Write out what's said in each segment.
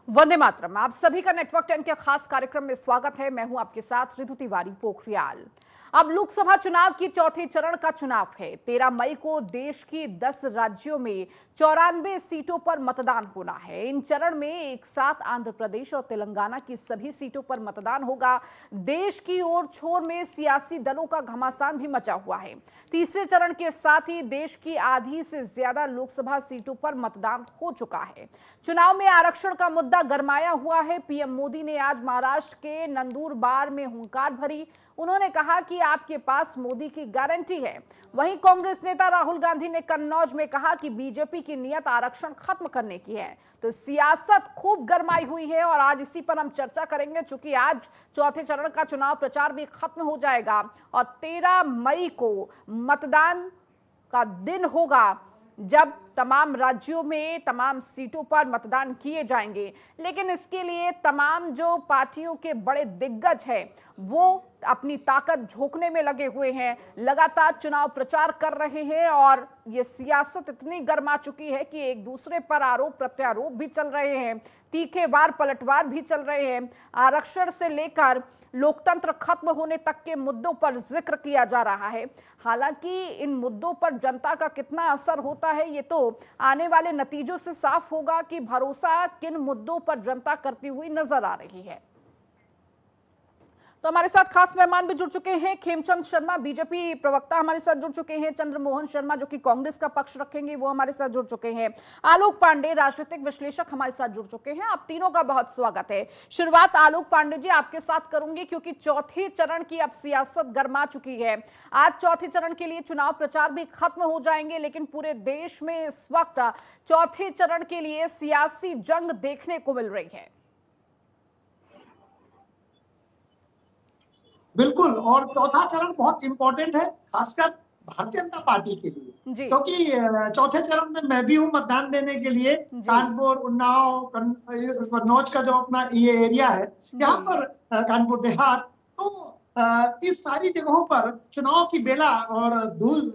वंदे मातरम। आप सभी का नेटवर्क 10 के खास कार्यक्रम में स्वागत है। मैं हूं आपके साथ ऋतु तिवारी पोखरियाल। अब लोकसभा चुनाव की चौथे चरण का चुनाव है। 13 मई को देश की 10 राज्यों में 94 सीटों पर मतदान होना है। इन चरण में एक साथ आंध्र प्रदेश और तेलंगाना की सभी सीटों पर मतदान होगा। देश की ओर छोर में सियासी दलों का घमासान भी मचा हुआ है। तीसरे चरण के साथ ही देश की आधी से ज्यादा लोकसभा सीटों पर मतदान हो चुका है। चुनाव में आरक्षण का मुद्दा गरमाया हुआ है। पीएम मोदी ने आज महाराष्ट्र के नंदुरबार में हुंकार भरी। उन्होंने कहा कि आपके पास मोदी की गारंटी है। वहीं कांग्रेस नेता राहुल गांधी ने कन्नौज में कहा कि बीजेपी की नियत आरक्षण खत्म करने की है। तो सियासत खूब गरमाई हुई है और आज इसी पर हम चर्चा करेंगे। चूंकि आज चौथे चरण का चुनाव प्रचार भी खत्म हो जाएगा और 13 मई को मतदान का दिन होगा, जब तमाम राज्यों में तमाम सीटों पर मतदान किए जाएंगे। लेकिन इसके लिए तमाम जो पार्टियों के बड़े दिग्गज हैं वो अपनी ताकत झोंकने में लगे हुए हैं, लगातार चुनाव प्रचार कर रहे हैं और ये सियासत इतनी गर्मा चुकी है कि एक दूसरे पर आरोप प्रत्यारोप भी चल रहे हैं, तीखे वार पलटवार भी चल रहे हैं। आरक्षण से लेकर लोकतंत्र खत्म होने तक के मुद्दों पर जिक्र किया जा रहा है। हालांकि इन मुद्दों पर जनता का कितना असर होता है ये तो आने वाले नतीजों से साफ होगा कि भरोसा किन मुद्दों पर जनता करती हुई नजर आ रही है। तो हमारे साथ खास मेहमान भी जुड़ चुके हैं। खेमचंद शर्मा बीजेपी प्रवक्ता हमारे साथ जुड़ चुके हैं। चंद्रमोहन शर्मा जो कि कांग्रेस का पक्ष रखेंगे वो हमारे साथ जुड़ चुके हैं। आलोक पांडे राजनीतिक विश्लेषक हमारे साथ जुड़ चुके हैं। आप तीनों का बहुत स्वागत है। शुरुआत आलोक पांडे जी आपके साथ करूंगी क्योंकि चौथे चरण की अब सियासत गर्मा चुकी है। आज चौथे चरण के लिए चुनाव प्रचार भी खत्म हो जाएंगे, लेकिन पूरे देश में इस वक्त चौथे चरण के लिए सियासी जंग देखने को मिल रही है। बिल्कुल, और चौथा चरण बहुत इंपॉर्टेंट है, खासकर भारतीय जनता पार्टी के लिए, क्योंकि चौथे चरण में मैं भी हूँ मतदान देने के लिए। कानपुर, उन्नाव, कन्नौज का जो अपना ये एरिया है, यहाँ पर कानपुर देहात, तो इस सारी जगहों पर चुनाव की बेला और धूल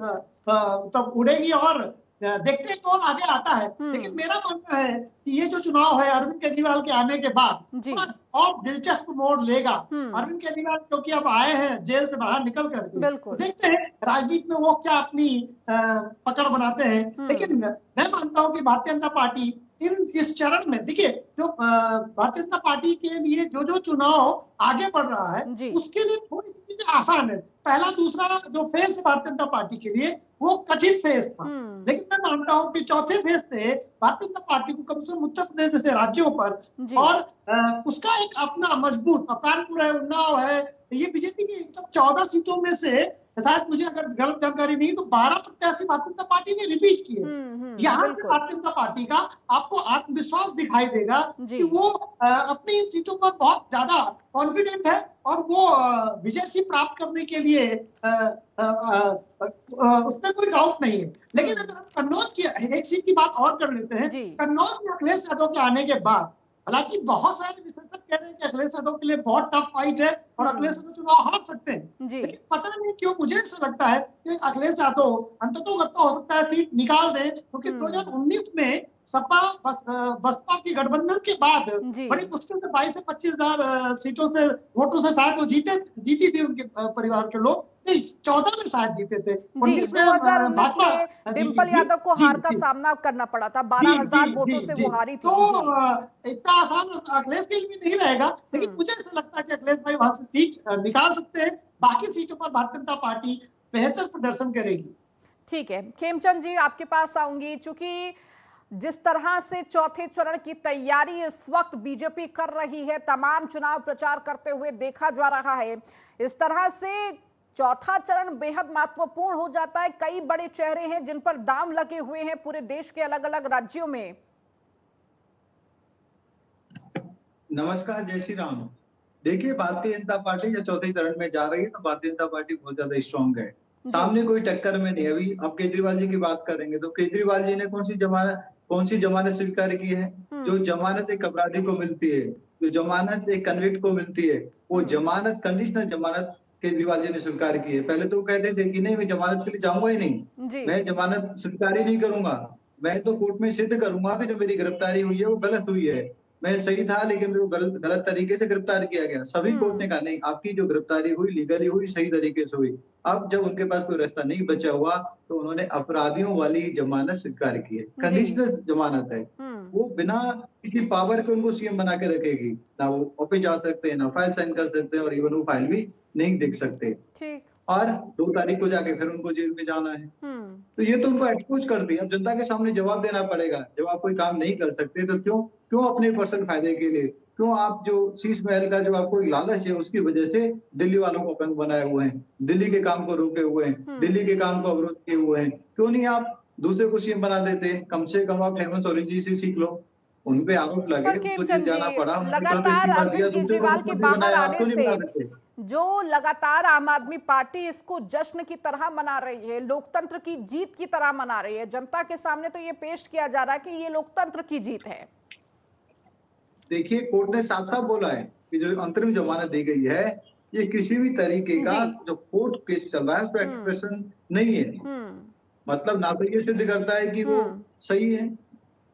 तब उड़ेगी और देखते हैं कौन आगे आता है। लेकिन मेरा मानना है कि ये जो चुनाव है अरविंद केजरीवाल के आने के बाद और दिलचस्प मोड़ लेगा। अरविंद केजरीवाल क्योंकि अब आए हैं जेल से बाहर निकल करके, तो देखते हैं राजनीति में वो क्या अपनी पकड़ बनाते हैं। लेकिन मैं मानता हूं कि भारतीय जनता पार्टी इस चरण में, देखिए, जो भारतीय जनता पार्टी के लिए जो चुनाव आगे बढ़ रहा है उसके लिए थोड़ी सी चीजें आसान है। पहला दूसरा जो फेज है भारतीय जनता पार्टी के लिए वो कठिन फेज था, लेकिन मैं मानता हूं कि चौथे फेज से भारतीय जनता पार्टी को कम से कम उत्तर प्रदेश जैसे राज्यों पर और उसका एक अपना मजबूत, कानपुर है, उन्नाव है, ये बीजेपी की 14 सीटों में से शायद, मुझे अगर गलत जानकारी नहीं तो 12 प्रत्याशी भारतीय जनता पार्टी ने रिपीट किए। यहाँ से भारतीय जनता पार्टी का आपको आत्मविश्वास दिखाई देगा कि वो अपनी इन सीटों पर बहुत ज्यादा कॉन्फिडेंट है और वो विजय प्राप्त करने के लिए उसमें कोई डाउट नहीं है। लेकिन अगर हम कन्नौज की एक सीट की बात और कर लेते हैं, कन्नौज में अखिलेश यादव के आने के बाद, हालांकि बहुत सारे विशेषज्ञ कह रहे हैं कि अखिलेश यादव के लिए बहुत टफ फाइट है और अखिलेश यादव चुनाव हार सकते हैं, लेकिन पता नहीं क्यों मुझे ऐसा लगता है कि अखिलेश यादव अंततोगत्वा हो सकता है सीट निकाल दें, क्योंकि 2019 में सपा बसपा की गठबंधन के बाद बड़ी मुश्किल से 22 से 25,000 सीटों से वोटों से शायद वो जीती थी उनके परिवार के लोग। 14 में शायद जीते थे। 2019 में डिंपल यादव को हार का सामना करना पड़ा था, 12,000 वोटों से वो हारी थी। तो इतना आसान अखिलेश के लिए नहीं रहेगा, लेकिन मुझे ऐसा लगता है कि अखिलेश भाई वहां से सीट निकाल सकते हैं। बाकी सीटों पर भारतीय जनता पार्टी बेहतर प्रदर्शन करेगी। ठीक है, खेमचंद जी आपके पास आऊंगी। चूंकि जिस तरह से चौथे चरण की तैयारी इस वक्त बीजेपी कर रही है, तमाम चुनाव प्रचार करते हुए देखा जा रहा है, इस तरह से चौथा चरण बेहद महत्वपूर्ण हो जाता है। कई बड़े चेहरे हैं जिन पर दांव लगे हुए हैं पूरे देश के अलग अलग राज्यों में। नमस्कार, जय श्री राम। देखिए, भारतीय जनता पार्टी जब चौथे चरण में जा रही है तो भारतीय जनता पार्टी बहुत ज्यादा स्ट्रांग है, सामने कोई टक्कर में नहीं। अभी अब केजरीवाल जी की बात करेंगे तो केजरीवाल जी ने कौन सी जमानत स्वीकार की है? जो जमानत एक अपराधी को मिलती है, जो जमानत एक कन्विक्ट को मिलती है, वो जमानत, कंडीशनल जमानत केजरीवाल जी ने स्वीकार की है। पहले तो वो कहते थे कि नहीं, मैं जमानत के लिए जाऊंगा ही नहीं, मैं जमानत स्वीकार ही नहीं करूंगा, मैं तो कोर्ट में सिद्ध करूंगा कि जो मेरी गिरफ्तारी हुई है वो गलत हुई है। मैं सही था, लेकिन मेरे को गलत तरीके से गिरफ्तार किया गया। सभी कोर्ट ने कहा नहीं, आपकी जो गिरफ्तारी हुई लीगली हुई, सही तरीके से हुई। अब जब उनके पास कोई रास्ता नहीं बचा हुआ तो उन्होंने अपराधियों वाली जमानत स्वीकार की है, कंडीशनल जमानत है। वो बिना किसी पावर के उनको सीएम बना के रखेगी, ना वो ऑफिस जा सकते हैं, ना फाइल साइन कर सकते हैं, और इवन वो फाइल भी नहीं देख सकते। और 2 तारीख को जाके फिर उनको जेल में जाना है। तो ये तो उनको एक्सपोज कर दिया। अब जनता के सामने जवाब देना पड़ेगा। जब आप कोई काम नहीं कर सकते तो क्यों अपने पर्सनल फायदे के लिए, क्यों आप जो शीश महल का जो आपको लालच है उसकी वजह से दिल्ली वालों को अपंग बनाए हुए हैं, दिल्ली के काम को रोके हुए हैं, दिल्ली के काम को अवरोध किए हुए हैं। क्यों नहीं आप दूसरे को सीएम बना देते? कम से कम आप हेमंत सोरेन जी से सीख लो। उन पे आरोप लगे, उनको जेल जाना पड़ा, लगातार अरविंद केजरीवाल के बाहर आने से जो लगातार आम आदमी पार्टी इसको जश्न की तरह मना रही है, लोकतंत्र की जीत की तरह मना रही है। जनता के सामने तो ये पेश किया जा रहा है कि ये लोकतंत्र की जीत है। देखिए, कोर्ट ने साफ साफ बोला है कि जो अंतरिम जमानत दी गई है, ये किसी भी तरीके का जो कोर्ट केस चल रहा है उसका एक्सप्रेशन नहीं है। मतलब ना तो ये सिद्ध करता है कि वो सही है,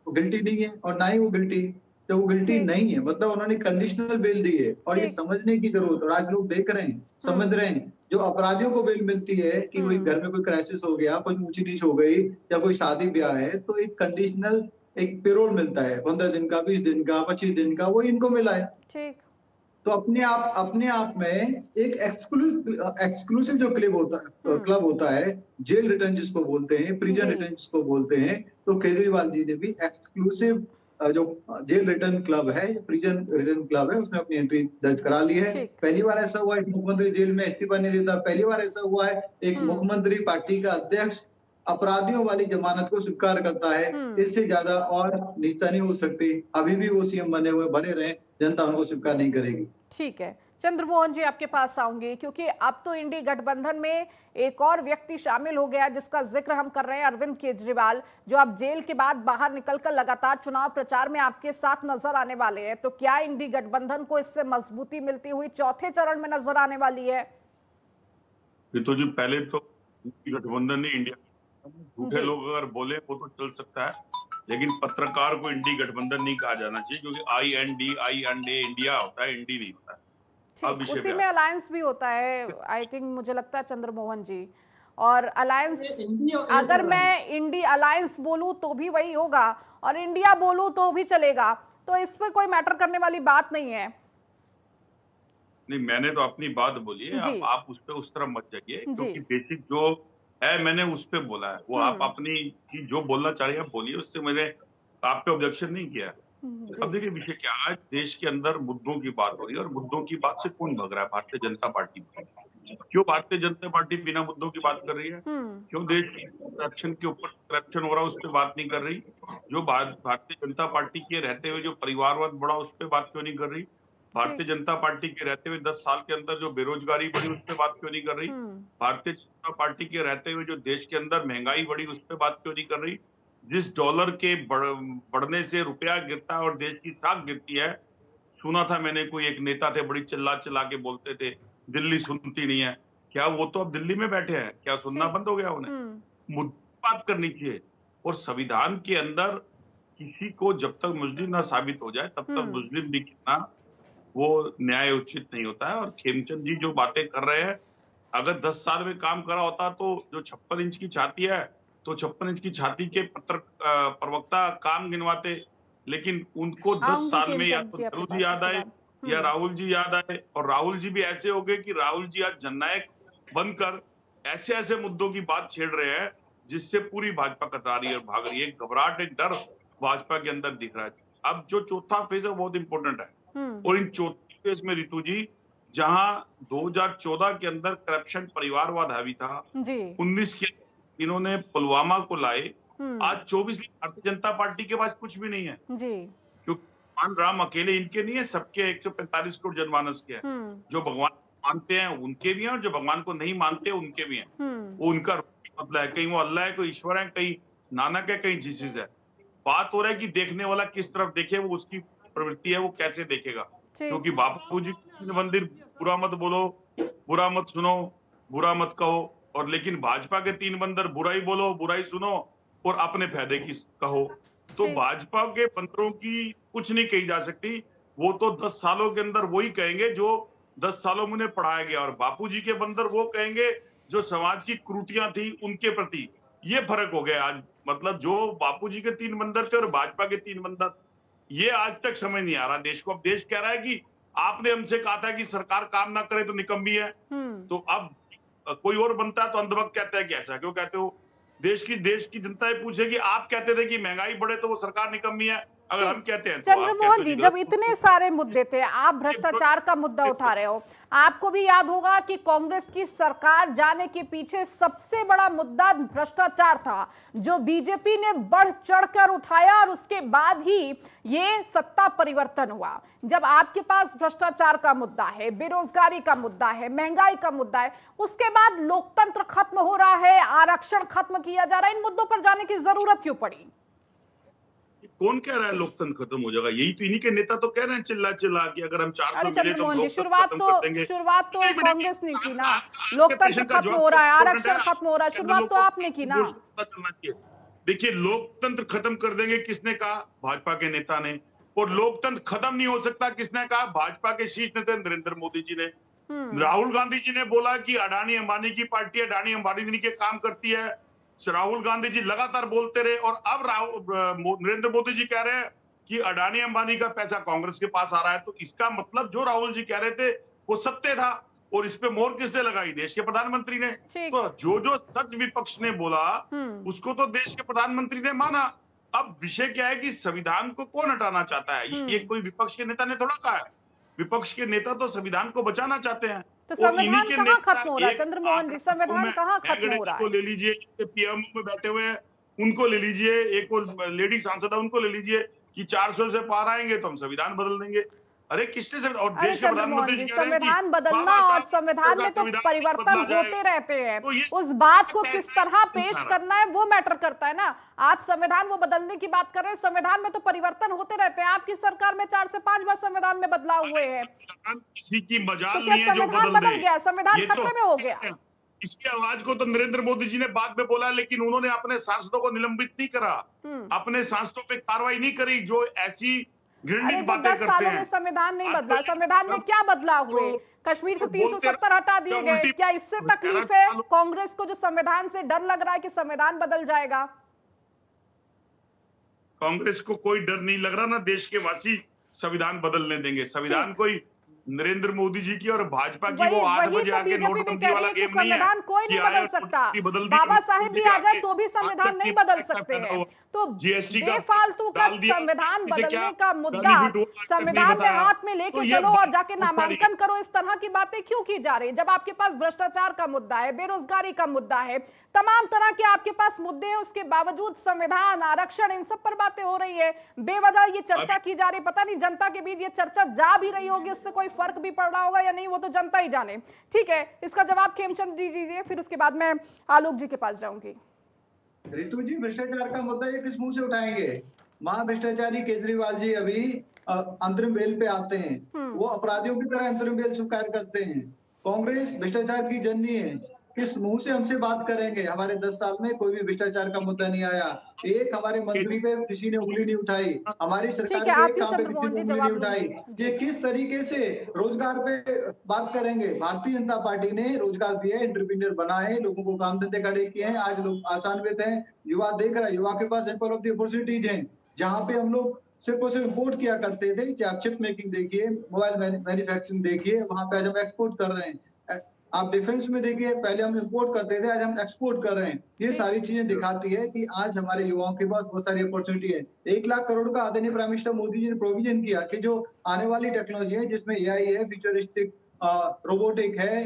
वो गिल्टी नहीं है, और ना ही वो गिल्टी, जब वो गिल्टी नहीं है मतलब उन्होंने कंडीशनल बेल दी है। और ये समझने की जरूरत है, और आज लोग देख रहे हैं, समझ रहे हैं, जो अपराधियों को बेल मिलती है कि कोई घर में कोई क्राइसिस हो गया, कोई ऊंची नीच हो गई, या कोई शादी ब्याह है, तो एक कंडीशनल एक पेरोल मिलता है, 15 दिन का, 20 दिन का, 25 दिन का, वो इनको मिला है। ठीक। तो अपने आप में एक एक्सक्लूसिव जो क्लब होता है, जेल रिटर्न जिसको बोलते हैं, प्रिजन रिटर्न जिसको बोलते हैं, तो केजरीवाल जी ने भी एक्सक्लूसिव जो जेल रिटर्न क्लब है, प्रिजन रिटर्न क्लब है, उसमें अपनी एंट्री दर्ज करा ली है। पहली बार ऐसा हुआ है मुख्यमंत्री जेल में इस्तीफा नहीं देता, पहली बार ऐसा हुआ है एक मुख्यमंत्री पार्टी का अध्यक्ष अपराधियों वाली जमानत को स्वीकार करता है। इससे ज्यादा और नीचा नहीं हो सकती। अभी भी वो सीएम बने रहे, जनता उनको स्वीकार नहीं करेगी। ठीक है, चंद्रमोहन जी आपके पास आऊंगी, क्योंकि अब तो इंडी गठबंधन में एक और व्यक्ति शामिल हो गया जिसका जिक्र हम कर रहे हैं, अरविंद केजरीवाल, जो अब जेल के बाद बाहर निकलकर लगातार चुनाव प्रचार में आपके साथ नजर आने वाले हैं। तो क्या इंडी गठबंधन को इससे मजबूती मिलती हुई चौथे चरण में नजर आने वाली है? तो जी पहले तो गठबंधन ने इंडिया, झूठे लोग अगर बोले वो तो चल सकता है, लेकिन पत्रकार को इंडी गठबंधन नहीं कहा जाना चाहिए, क्योंकि आई इंडिया होता है, इंडी नहीं होता है। अब उसी में अलायंस भी होता है, आई थिंक, मुझे लगता है चंद्रमोहन जी। और अलायंस, अगर मैं इंडी अलायंस बोलूं तो भी वही होगा, और इंडिया बोलूं तो भी चलेगा। तो इस पे कोई मैटर करने वाली बात नहीं है। नहीं, मैंने तो अपनी बात बोली है, आप उस पे उस तरह मत जाइए, क्योंकि बेसिक जो है मैंने उस पे बोला है, वो आप अपनी जो बोलना चाह रहे हैं बोलिए, उससे मैंने आप पे ऑब्जेक्शन नहीं किया। अब देखिए विषय क्या है, देश के अंदर मुद्दों की बात हो रही है, और मुद्दों की बात से कौन भग रहा है? भारतीय जनता पार्टी। क्यों भारतीय जनता पार्टी बिना मुद्दों की बात कर रही है? क्यों देश की करप्शन के ऊपर करप्शन हो रहा है उस पर बात नहीं कर रही? जो भारतीय जनता पार्टी के रहते हुए जो परिवारवाद बढ़ा उस पर बात क्यों नहीं कर रही? भारतीय जनता पार्टी के रहते हुए 10 साल के अंदर जो बेरोजगारी बढ़ी उस पर बात क्यों नहीं कर रही? भारतीय जनता पार्टी के रहते हुए जो देश के अंदर महंगाई बढ़ी उस पर बात क्यों नहीं कर रही? जिस डॉलर के बढ़ने से रुपया गिरता है और देश की साख गिरती है, सुना था मैंने कोई एक नेता थे, बड़ी चिल्ला के बोलते थे दिल्ली सुनती नहीं है। क्या वो तो अब दिल्ली में बैठे हैं? क्या सुनना बंद हो गया उन्हें? मुद्दा बात करनी चाहिए। और संविधान के अंदर किसी को जब तक मुजरिम ना साबित हो जाए तब तक मुजरिम भी कहना वो न्याय उचित नहीं होता है। और खेमचंद जी जो बातें कर रहे हैं, अगर 10 साल में काम करा होता तो जो 56 इंच की छाती है, तो 56 इंच की छाती के प्रवक्ता काम गिनवाते, लेकिन उनको 10 साल में या तो नेहरू जी याद आए या राहुल जी याद आए। और राहुल जी भी ऐसे हो गए कि राहुल जी आज जननायक बनकर ऐसे ऐसे मुद्दों की बात छेड़ रहे हैं जिससे पूरी भाजपा कतरा रही है और भाग रही है। एक घबराहट, एक डर भाजपा के अंदर दिख रहा है। अब जो चौथा फेज है बहुत इंपॉर्टेंट है, और इन चौथे फेज में रितु जी, जहां 2014 के अंदर करप्शन परिवारवाद हावी था, 19 के इन्होंने पुलवामा को लाए, आज 24 में भारतीय जनता पार्टी के पास कुछ भी नहीं है, क्योंकि भगवान राम अकेले इनके नहीं है, सबके 145 करोड़ जनमानस के हैं। जो भगवान मानते हैं उनके भी हैं, और जो भगवान को नहीं मानते उनके भी हैं। वो उनका मतलब है, कहीं वो अल्लाह है, कोई ईश्वर है, कहीं नानक है, कहीं जीसस है। बात हो रहा है कि देखने वाला किस तरफ देखे, वो उसकी प्रवृत्ति है, वो कैसे देखेगा। क्योंकि बापू जी मंदिर बुरा मत बोलो, बुरा मत सुनो, बुरा मत कहो, और लेकिन भाजपा के 3 मंदिर बुराई बोलो, बुराई सुनो और अपने फायदे की कहो। तो भाजपा के मंदिरों की कुछ नहीं कही जा सकती। वो तो 10 सालों के अंदर वही कहेंगे जो 10 सालों में उन्हें पढ़ाया गया, और बापूजी के बंदर वो कहेंगे जो समाज की त्रुटियां थी उनके प्रति। ये फर्क हो गया आज। मतलब जो बापूजी के 3 बंदर थे और भाजपा के 3 बंदर, ये आज तक समझ नहीं आ रहा देश को। अब देश कह रहा है कि आपने हमसे कहा था कि सरकार काम ना करे तो निकम्मी है, तो अब कोई और बनता है तो अंधभक्त कहता है कि ऐसा क्यों कहते हो। देश की जनता ये पूछेगी, आप कहते थे कि महंगाई बढ़े तो वो सरकार निकम्मी है, अगर हम कहते हैं तो चंद्रमोहन जी, जब इतने सारे मुद्दे थे, आप भ्रष्टाचार का मुद्दा उठा रहे हो, आपको भी याद होगा कि कांग्रेस की सरकार जाने के पीछे सबसे बड़ा मुद्दा भ्रष्टाचार था, जो बीजेपी ने बढ़ चढ़कर उठाया और उसके बाद ही ये सत्ता परिवर्तन हुआ। जब आपके पास भ्रष्टाचार का मुद्दा है, बेरोजगारी का मुद्दा है, महंगाई का मुद्दा है, उसके बाद लोकतंत्र खत्म हो रहा है, आरक्षण खत्म किया जा रहा है, इन मुद्दों पर जाने की जरूरत क्यों पड़ी? कौन कह रहा है लोकतंत्र खत्म हो जाएगा? यही तो इन्हीं के नेता तो कह रहे हैं चिल्ला चिल्ला कि अगर हम 400 मिले तो हम शुरुआत तो कांग्रेस ने की ना, लोकतंत्र खत्म हो रहा है, आरक्षण खत्म हो रहा है, शुरुआत तो आपने की ना। देखिए, लोकतंत्र खत्म कर देंगे किसने कहा? भाजपा के नेता ने। और लोकतंत्र खत्म नहीं हो सकता किसने कहा? भाजपा के शीर्ष नेता नरेंद्र मोदी जी ने। राहुल गांधी जी ने बोला कि अडानी अंबानी की पार्टी, अडानी अंबानी के काम करती है। राहुल गांधी जी लगातार बोलते रहे, और अब नरेंद्र मोदी जी कह रहे हैं कि अडानी अंबानी का पैसा कांग्रेस के पास आ रहा है। तो इसका मतलब जो राहुल जी कह रहे थे वो सत्य था, और इस पे मोहर किसने लगाई? देश के प्रधानमंत्री ने। तो जो सच विपक्ष ने बोला उसको तो देश के प्रधानमंत्री ने माना। अब विषय क्या है कि संविधान को कौन हटाना चाहता है? ये कोई विपक्ष के नेता ने थोड़ा कहा है। विपक्ष के नेता तो संविधान को बचाना चाहते हैं। तो संविधान कहाँ खत्म हो रहा है चंद्रमोहन जी? संविधान कहाँ खत्म हो रहा है? ले लीजिए, पीएमओ में बैठे हुए हैं उनको ले लीजिए, एक और लेडी सांसद है उनको ले लीजिए कि 400 से पार आएंगे तो हम संविधान बदल देंगे। अरे किसने? और देश के प्रधानमंत्री संविधान बदलना और संविधान में तो परिवर्तन होते रहते हैं, उस बात को किस तरह पेश करना है वो मैटर करता है ना। आप संविधान वो बदलने की बात कर रहे हैं, संविधान में तो परिवर्तन होते रहते हैं। आपकी सरकार में 4 से 5 बार संविधान में बदलाव हुए हैं। किसी की मजाल नहीं है जो बदल गया, संविधान खतरे में हो गया। इसकी आवाज को तो नरेंद्र मोदी जी ने बाद में बोला, लेकिन उन्होंने अपने सांसदों को निलंबित नहीं करा, अपने सांसदों पे कार्रवाई नहीं करी जो ऐसी अरे जब 10 सालों में संविधान नहीं बदला, संविधान में क्या बदलाव हुए? कश्मीर से 370 हटा दिए गए। क्या इससे तकलीफ है कांग्रेस को, जो संविधान से डर लग रहा है कि संविधान बदल जाएगा? कांग्रेस को कोई डर नहीं लग रहा ना, देश के वासी संविधान बदलने देंगे। संविधान कोई नरेंद्र मोदी जी की और भाजपा की वो 8 बजे आके नोटबंदी वाला गेम नहीं है। संविधान कोई नहीं बदल सकता। बाबा साहेब भी आ जाए तो भी संविधान नहीं बदल सकते हैं। तो बेफालतू का संविधान बदलने का मुद्दा संविधान में हाथ में लेके चलो और जाके नामांकन करो, इस तरह की बातें क्यों की जा रही है? जब आपके पास भ्रष्टाचार का मुद्दा है, बेरोजगारी का मुद्दा है, तमाम तरह के आपके पास मुद्दे हैं, उसके बावजूद संविधान, आरक्षण, इन सब पर बातें हो रही है। बेवजह ये चर्चा की जा रही, पता नहीं जनता के बीच ये चर्चा जा भी रही होगी, उससे कोई फर्क भी पड़ रहा होगा या नहीं, वो तो जनता ही जाने। ठीक है, इसका जवाब खेमचंद जी दीजिए, फिर उसके बाद मैं आलोक जी के पास जाऊंगी। रितु जी, भ्रष्टाचार का मुद्दा ये किस मुंह से उठाएंगे? महाभ्रष्टाचारी केजरीवाल जी अभी अंतरिम बेल पे आते हैं, वो अपराधियों की तरह अंतरिम बेल स्वीकार करते हैं। कांग्रेस भ्रष्टाचार की जननी है, किस मुंह से हमसे बात करेंगे? हमारे 10 साल में कोई भी भ्रष्टाचार का मुद्दा नहीं आया, एक हमारे मंत्री पे किसी ने उंगली नहीं उठाई, हमारी सरकार के एक काम पे किसी ने उंगली नहीं उठाई। ये किस तरीके से रोजगार पे बात करेंगे? भारतीय जनता पार्टी ने रोजगार दिया है, एंटरप्रेन्योर बनाए, लोगों को काम धंधे खड़े किए हैं, आज लोग आसान्वित हैं, युवा देख रहा है, युवा के पास एम्पल ऑफ द अपॉर्चुनिटीज हैं। जहां पे हम लोग सिर्फ और सिर्फ इम्पोर्ट किया करते थे, चाहे आप चिप मेकिंग देखिए, मोबाइल मैन्युफैक्चरिंग देखिए, वहां पे आज हम एक्सपोर्ट कर रहे हैं। आप डिफेंस में देखिए, पहले हम इंपोर्ट करते थे, आज हम एक्सपोर्ट कर रहे हैं। ये सारी चीजें दिखाती है कि आज हमारे युवाओं के पास बहुत सारी अपॉर्चुनिटी है। 1 लाख करोड़ का आदरणीय प्राइम मिनिस्टर मोदी जी ने प्रोविजन किया कि जो आने वाली टेक्नोलॉजी है, जिसमें एआई है, फ्यूचरिस्टिक रोबोटिक है,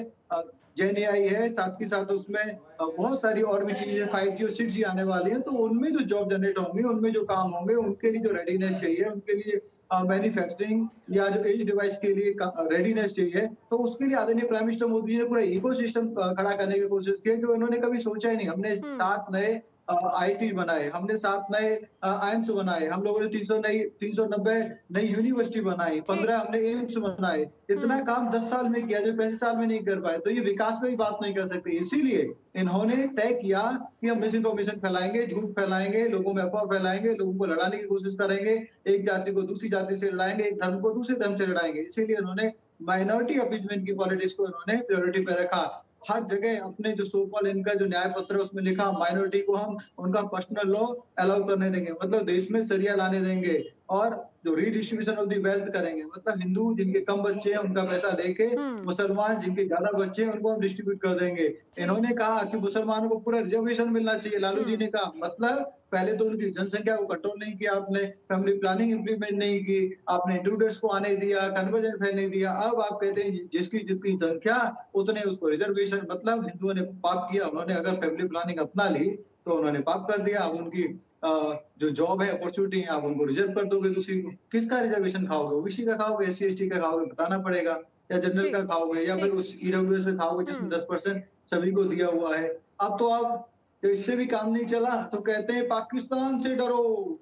जेन एआई है, साथ ही साथ उसमें बहुत सारी और भी चीजें 5G और 6G आने वाली हैं, तो उनमें जो जॉब जनरेट होंगे, उनमें जो काम होंगे, उनके लिए जो रेडीनेस चाहिए, उनके लिए मैन्युफैक्चरिंग या जो एज डिवाइस के लिए रेडीनेस चाहिए, तो उसके लिए आदरणीय प्राइम मिनिस्टर मोदी जी ने पूरा इकोसिस्टम खड़ा करने की कोशिश की, जो इन्होंने कभी सोचा ही नहीं। हमने 7 नए आईटी बनाए, हमने 7 नए आईएम्स बनाए, हम लोगों ने 390 नई यूनिवर्सिटी बनाई, 15 हमने एम्स बनाए। इतना काम 10 साल में किया जो 35 साल में नहीं कर पाए। तो ये विकास पे भी बात नहीं कर सकते। इसीलिए इन्होंने तय किया कि हम मिस इन्फॉर्मेशन फैलाएंगे, झूठ फैलाएंगे, लोगों में अफवाह फैलाएंगे, लोगों को लड़ाने की कोशिश करेंगे, एक जाति को दूसरी जाति से लड़ाएंगे, एक धर्म को दूसरे धर्म से लड़ाएंगे। इसीलिए इन्होंने माइनॉरिटी अपीजमेंट की पॉलिटिक्स को इन्होंने प्रायोरिटी पे रखा। हर जगह अपने जो सो कॉल्ड इनका जो न्याय पत्र है उसमें लिखा माइनॉरिटी को हम उनका पर्सनल लॉ अलाउ करने देंगे, मतलब देश में शरिया लाने देंगे, और जो रीडिस्ट्रीब्यूशन ऑफ द वेल्थ करेंगे, मतलब हिंदू जिनके कम बच्चे हैं उनका पैसा लेके मुसलमान जिनके ज्यादा बच्चे हैं उनको हम डिस्ट्रीब्यूट कर देंगे। इन्होंने कहा कि मुसलमानों को पूरा रिजर्वेशन मिलना चाहिए। लालू जी ने कहा, मतलब पहले तो उनकी जनसंख्या को कंट्रोल नहीं किया आपने, फैमिली प्लानिंग इंप्लीमेंट नहीं की, आपने इंट्रूडर्स को आने दिया, कन्वर्जन फैलने दिया। अब आप कहते हैं जिसकी जितनी संख्या उतने उसको रिजर्वेशन, मतलब हिंदुओं ने पाप किया। उन्होंने अगर फैमिली प्लानिंग अपना ली तो उन्होंने पाप कर दिया। अब उनकी जो जॉब है, अपॉर्चुनिटी है, आप उनको रिजर्व कर दोगे। दूसरी किसका रिजर्वेशन खाओगे? ओबीसी का खाओगे, एससी एसटी का खाओगे, बताना पड़ेगा, या जनरल का खाओगे, या फिर उस ईडब्ल्यूएस का खाओगे जिसमें 10% सभी को दिया हुआ है। अब तो आप इससे भी काम नहीं चला तो कहते हैं पाकिस्तान से डरो,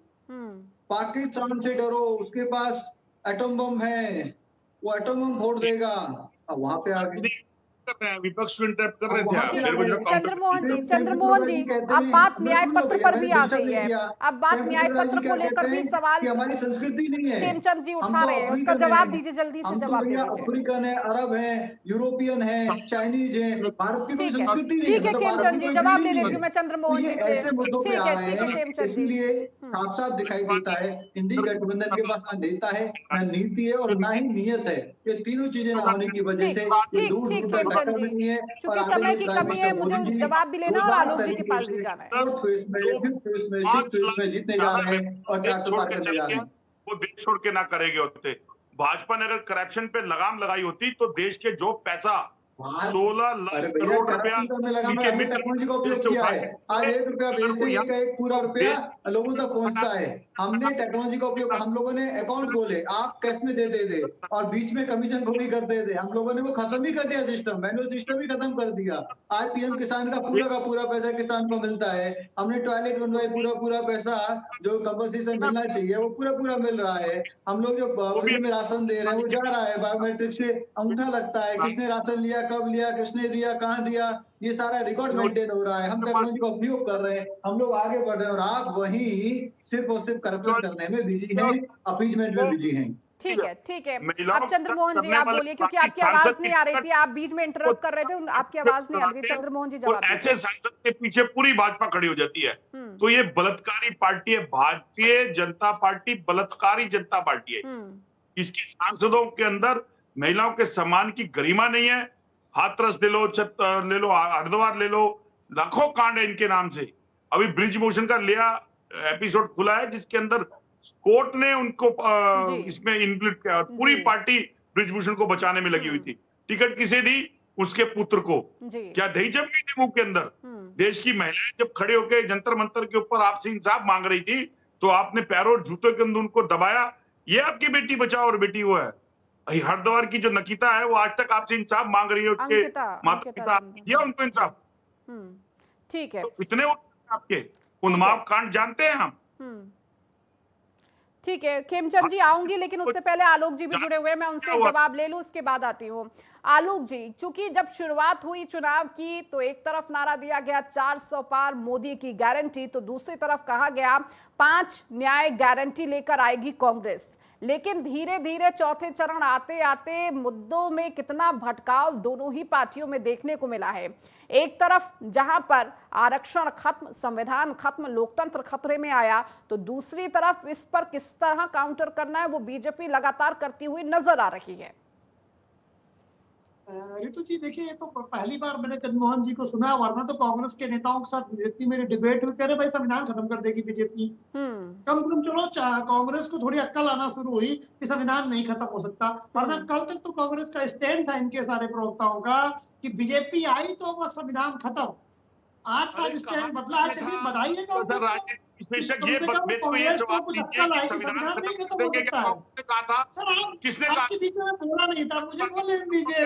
पाकिस्तान से डरो, उसके पास एटम बम है, वो एटम बम फोड़ देगा। अब वहां पे आगे विपक्ष को इंटरप्ट कर रहे थे। मेरे को जो चंद्रमोहन जी, अब बात न्याय पत्र पर भी आ गई है। अब बात न्याय पत्र को लेकर भी सवाल हमारी संस्कृति नहीं है, खेमचंद जी उठा रहे हैं, उसका जवाब दीजिए, जल्दी से जवाब दीजिए। अफ्रीकन है, अरब है, यूरोपियन है, चाइनीज है, भारत की कोई संस्कृति नहीं है। ठीक है खेमचंद जी, जवाब ले लेती हूँ मैं चंद्रमोहन जी से। ऐसे मुद्दों पे आ रहे हैं, इसलिए साफ साफ दिखाई देता है इंडी गठबंधन के पास ना नेता है, ना नीति है, और ना ही नियत है। ये तीनों चीजें ना होने की वजह से चूंकि समय की कमी है, मुझे जवाब भी लेना और आलोक जी के पास भी जाना है। जीतने जा रहे हैं और 400 पार करने जा रहे हैं। वो देश छोड़ के ना करेंगे होते। भाजपा ने अगर करप्शन पे लगाम लगाई होती तो देश के जो पैसा 16 लाख करोड़ रुपया टेक्नोलॉजी का उपयोग किया है। आज 1 रुपया बेचते हैं, 1 पूरा रुपया लोगों तक पहुंचता है। हमने टेक्नोलॉजी का उपयोग, हम लोगों ने अकाउंट खोले, आप कैश में दे दे और बीच में कमीशन खोरी करते थे, हम लोगों ने वो खत्म ही कर दिया सिस्टम, मैनुअल सिस्टम ही खत्म कर दिया। आज पीएम किसान का पूरा पैसा किसान को मिलता है। हमने टॉयलेट बनवाए, पूरा पैसा जो कंपनसेशन मिलना चाहिए वो पूरा मिल रहा है। हम लोग जो फ्री में राशन दे रहे हैं वो जा रहा है, बायोमेट्रिक से अंगूठा लगता है, किसने राशन लिया, कब लिया, किसने दिया, कहाँ दिया, ये सारा रिकॉर्ड मेंटेन हो रहा है। हम टेक्नोलॉजी का उपयोग कर रहे हैं, हम लोग आगे बढ़ रहे हैं, और आप वहीं सिर्फ और सिर्फ करप्शन करने में बिजी हैं, अपीजमेंट में बिजी हैं। ठीक है। अब चंद्रमोहन जी आप बोलिए, क्योंकि आपकी आवाज नहीं आ रही थी, आप बीच में इंटरप्ट कर रहे थे, आपकी आवाज नहीं आ रही थी। चंद्रमोहन जी जवाब। ऐसे सांसद के पीछे पूरी भाजपा खड़ी हो जाती है, तो ये बलात्कारी पार्टी है। भारतीय जनता पार्टी बलात्कारी जनता पार्टी है। इसकी सांसदों के अंदर महिलाओं के सम्मान की गरिमा नहीं है। हाथरस ले लो, ले लो, हरिद्वार ले लो, लाखों कांड है इनके नाम से। अभी ब्रिज मोशन का लिया एपिसोड खुला है जिसके अंदर कोर्ट ने उनको इसमें इन्क्लूड किया। पूरी पार्टी ब्रिज भूषण को बचाने में लगी हुई थी। टिकट किसे दी? उसके पुत्र को। क्या दही जम गई थी मुंह के अंदर? देश की महिलाएं जब खड़े होकर जंतर मंतर के ऊपर आपसे इंसाफ मांग रही थी तो आपने पैरों और जूतों के अंदर उनको दबाया। ये आपकी बेटी बचाओ और बेटी वो है। हरिद्वार की जो नकिता है वो आज तक आपसे इंसाफ मांग रही है, उसके माता पिता दिया उनको इंसाफ। ठीक है, तो इतने आपके उन्माद कांड जानते हैं हम। ठीक है खेमचंद जी आऊंगी, लेकिन उससे पहले आलोक जी भी जुड़े हुए हैं, मैं उनसे जवाब ले लूं, उसके बाद आती हूँ। आलोक जी, चूंकि जब शुरुआत हुई चुनाव की तो एक तरफ नारा दिया गया 400 पार मोदी की गारंटी, तो दूसरी तरफ कहा गया 5 न्याय गारंटी लेकर आएगी कांग्रेस। लेकिन धीरे धीरे चौथे चरण आते आते मुद्दों में कितना भटकाव दोनों ही पार्टियों में देखने को मिला है। एक तरफ जहां पर आरक्षण खत्म, संविधान खत्म, लोकतंत्र खतरे में आया, तो दूसरी तरफ इस पर किस तरह काउंटर करना है वो बीजेपी लगातार करती हुई नजर आ रही है। रितु जी देखिए, ये तो पहली बार मैंने चंद्रमोहन जी को सुना, वरना तो कांग्रेस के नेताओं के साथ जितनी मेरी डिबेट हुई, कह रहे भाई संविधान खत्म कर देगी बीजेपी। कम से कम चलो कांग्रेस को थोड़ी अक्ल आना शुरू हुई कि संविधान नहीं खत्म हो सकता, वरना कल तक तो कांग्रेस का स्टैंड था इनके सारे प्रवक्ताओं का कि बीजेपी आई तो बस संविधान खत्म। आज सारा स्टैंड बदला है, बधाई है। बेशक ये मेरे को ये सवाल कीजिए कि संविधान खत्म कर देंगे क्या? कांग्रेस ने कहा था? किसने कहा? बोला नहीं था, मुझे बोलने दीजिए।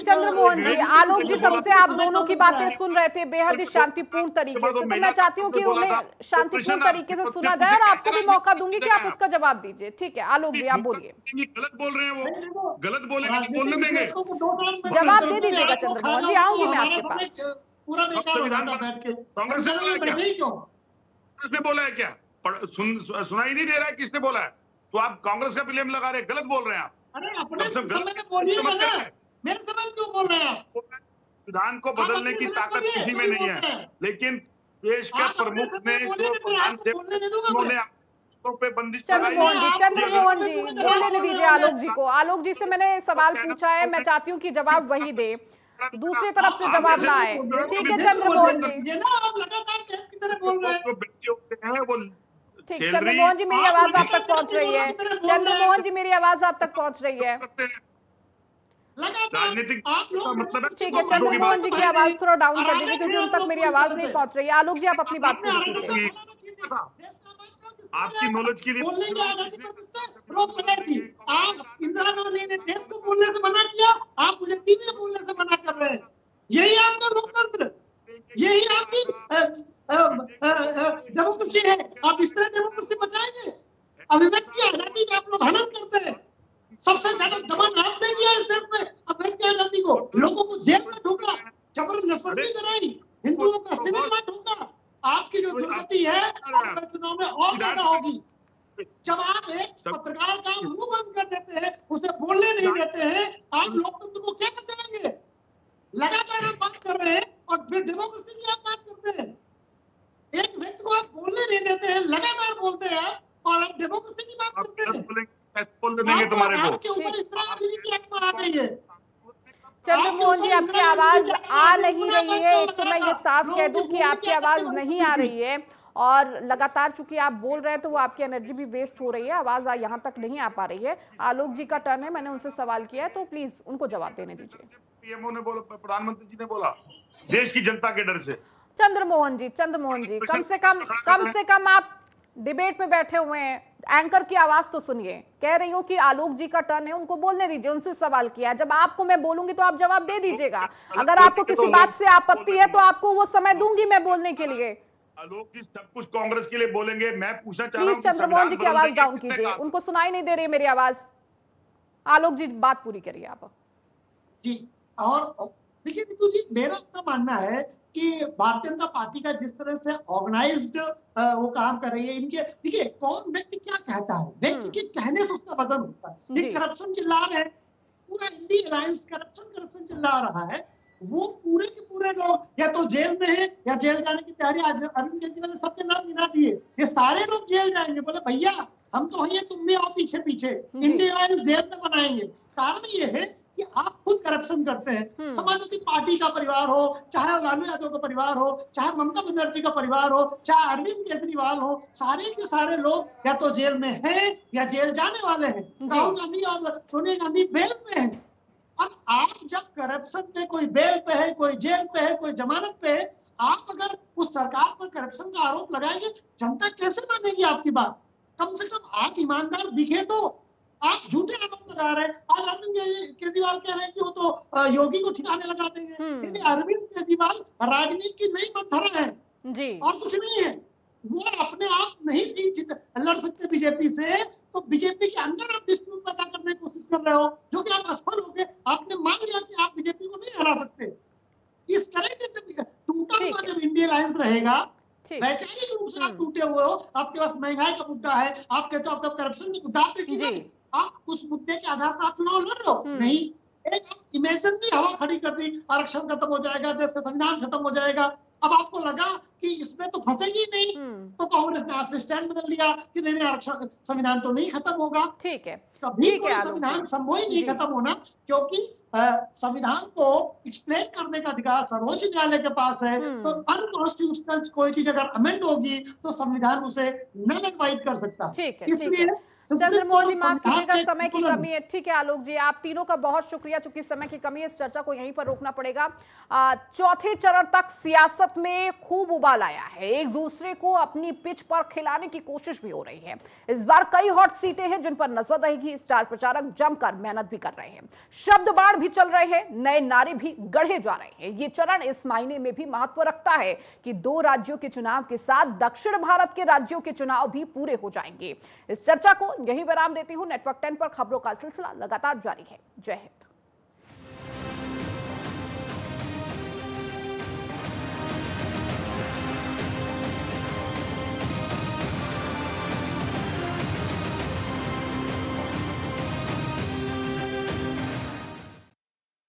चंद्रमोहन जी, आलोक जी तब से आप दोनों की बातें सुन रहे थे बेहद ही शांतिपूर्ण तरीके से, तो मैं चाहती हूँ कि उन्हें शांतिपूर्ण तरीके से सुना जाए और आपको भी मौका दूंगी कि आप उसका जवाब दीजिए। ठीक है आलोक जी, आप बोलिए। गलत बोल रहे हैं वो, गलत बोलेंगे तो बोलने देंगे, जवाब दे दीजिएगा चंद्रमोहन जी, आऊंगी मैं आपके पास। पूरा बेकार हो जाता बैठ के। कांग्रेस ने बोला है क्या? कांग्रेस ने बोला है क्या? सुनाई नहीं दे रहा है किसने बोला है? तो आप कांग्रेस का ब्लेम लगा रहे हैं, गलत बोल रहे हैं आप। अरे अपने समय में बोलिए ना, मेरे समय में क्यों बोल रहे हैं आप? संविधान को बदलने की ताकत किसी में नहीं है, लेकिन देश के प्रमुख ने जो प्रधान थे उन्होंने पे बंदिश लगाई। चंद्रमोहन जी बोलने दीजिए आलोक जी को। आलोक जी से मैंने सवाल पूछा है, मैं चाहती हूँ कि जवाब वही दे, दूसरी तरफ से जवाब ना आए। ठीक है चंद्रमोहन जी, ठीक चंद्रमोहन जी मेरी आवाज आप तक पहुंच रही है। चंद्रमोहन जी मेरी आवाज आप तक पहुंच रही है। राजनीतिक मतलब ठीक है चंद्रमोहन जी की आवाज थोड़ा डाउन कर दीजिए क्योंकि उन तक मेरी आवाज नहीं पहुंच रही है। आलोक जी आप अपनी बात पूरी कीजिए। आपकी नॉलेज के लिए बोलने की आजादी पर किसने रोक लगाई थी? आप इंदिरा गांधी ने देश को बोलने से मना किया, आप मुझे टीवी बोलने से मना कर रहे हैं। यही आपका लोकतंत्र, यही आपकी डेमोक्रेसी है। आप इस तरह डेमोक्रेसी बचाएंगे? अभिव्यक्ति की आजादी का आप लोग हनन करते हैं। सबसे ज्यादा दमन आपने किया इस देश में अभिव्यक्ति आजादी को। लोगों को जेल में ढूंढा, जबरदस्ती कराई, हिंदुओं का सिविल लॉ ढूंढा। आपकी जो दुर्गति है आपका चुनाव में और ज्यादा होगी। जब आप एक पत्रकार का मुंह बंद कर देते हैं, उसे बोलने नहीं देते हैं, आप लोकतंत्र को क्या बचाएंगे? लगातार आप बात कर रहे हैं और फिर डेमोक्रेसी की आप बात करते हैं। एक व्यक्ति को आप बोलने नहीं देते हैं, लगातार बोलते हैं आप, और आप डेमोक्रेसी की बात करते हैं। बोलने देंगे तुम्हारे को। आपके ऊपर इस तरह की आत्मा आ गई है। चंद्रमोहन जी आपकी आवाज आ नहीं रही है। एक तो मैं ये साफ कह दूं कि आपकी आवाज नहीं आ रही है और लगातार चूंकि आप बोल रहे हैं तो वो आपकी एनर्जी भी वेस्ट हो रही है, आवाज यहाँ तक नहीं आ पा रही है। आलोक जी का टर्न है, मैंने उनसे सवाल किया है तो प्लीज उनको जवाब देने दीजिए। पीएमओ ने बोला, प्रधानमंत्री जी ने बोला, देश की जनता के डर से। चंद्रमोहन जी कम से कम आप डिबेट में बैठे हुए हैं, एंकर की आवाज तो सुनिए। कह रही हूँ कि आलोक जी का टर्न है, उनको बोलने दीजिए, उनसे सवाल किया। जब आपको मैं बोलूंगी तो आप जवाब दे दीजिएगा। अगर आपको किसी बात से आपत्ति है तो आपको वो समय दूंगी मैं बोलने के लिए। आलोक जी सब कुछ कांग्रेस के लिए बोलेंगे, मैं पूछना चाह रहा हूं। प्लीज चंद्रमोहन जी की आवाज डाउन कीजिए, उनको सुनाई नहीं दे रही मेरी आवाज। आलोक जी बात पूरी करिए आप जी। और देखिए नीतू जी, मेरा इतना मानना है कि भारतीय जनता पार्टी का जिस तरह से ऑर्गेनाइज्ड वो काम कर रही है, इनके देखिए कौन व्यक्ति क्या कहता है, व्यक्ति के कहने से उसका वजन होता है। ये करप्शन चिल्ला रहे हैं, पूरा इंडिया अलायंस करप्शन चिल्ला रहा है, वो पूरे के पूरे लोग या तो जेल में हैं या जेल जाने की तैयारी। आज अरविंद केजरीवाल ने सबके नाम गिना दिए, ये सारे लोग जेल जाएंगे। बोले भैया हम तो हैं, तुम भी आओ पीछे पीछे, इंडिया अलायंस जेल में बनाएंगे। कारण ये है कि आप खुद करप्शन करते हैं। समाजवादी पार्टी का परिवार हो, चाहे लालू यादव का परिवार हो, चाहे ममता बनर्जी का परिवार हो, चाहे अरविंद केजरीवाल हो, सारे के सारे लोग या तो जेल में हैं या जेल जाने वाले हैं। राहुल गांधी और सोनिया गांधी बेल पे हैं। अब आप जब करप्शन पे कोई बेल पे है, कोई जेल पे है, कोई जमानत पे है, आप अगर उस सरकार पर करप्शन का आरोप लगाएंगे, जनता कैसे मानेगी आपकी बात? कम से कम आप ईमानदार दिखे तो। आप झूठे आरोप लगा रहे हैं। आज अरविंद केजरीवाल कह रहे हैं कि वो तो योगी को ठिकाने लगा देंगे। अरविंद केजरीवाल राजनीति की नई मंथरा है जी, और कुछ नहीं है। वो अपने आप नहीं लड़ सकते बीजेपी से, तो बीजेपी के अंदर आप डिस्प्यूट पैदा करने की कोशिश कर रहे हो, जो कि आप असफल हो गए। आपने मान लिया कि आप बीजेपी को नहीं हरा सकते। इस तरह से टूटा हुआ जब इंडिया अलायंस रहेगा, वैचारिक रूप से आप टूटे हुए हो, आपके पास महंगाई का मुद्दा है, आप कहते हो आपका करप्शन का मुद्दा, आप उस मुद्दे के आधार पर आप चुनाव लड़ रहे हो। नहीं, एक इमेजिनरी हवा खड़ी कर दी, आरक्षण खत्म हो जाएगा, देश का संविधान खत्म हो जाएगा। अब आपको लगा कि इसमें तो फंसेगी नहीं, तो कांग्रेस ने आज से स्टैंड बदल लिया कि नहीं आरक्षण संविधान तो नहीं खत्म होगा। ठीक है, कभी कोई संविधान संभव ही नहीं खत्म होना, क्योंकि संविधान को एक्सप्लेन करने का अधिकार सर्वोच्च न्यायालय के पास है। तो अनकॉन्स्टिट्यूशनल कोई चीज अगर अमेंड होगी तो संविधान उसे नल एंड वाइड कर सकता है। इसलिए चंद्रमोहन जी माफ कीजिएगा, समय की कमी है। ठीक है आलोक जी, आप तीनों का बहुत शुक्रिया। चूंकि समय की कमी है, इस चर्चा को यहीं पर रोकना पड़ेगा। चौथे चरण तक सियासत में खूब उबाल आया है, एक दूसरे को अपनी पिच पर खिलाने की कोशिश भी हो रही है। इस बार कई हॉट सीटें हैं जिन पर नजर रहेगी। स्टार प्रचारक जमकर मेहनत भी कर रहे हैं, शब्द बाण भी चल रहे हैं, नए नारे भी गढ़े जा रहे हैं। ये चरण इस मायने में भी महत्व रखता है कि 2 राज्यों के चुनाव के साथ दक्षिण भारत के राज्यों के चुनाव भी पूरे हो जाएंगे। इस चर्चा को यही विराम देती हूं। नेटवर्क 10 पर खबरों का सिलसिला लगातार जारी है। जय हिंद।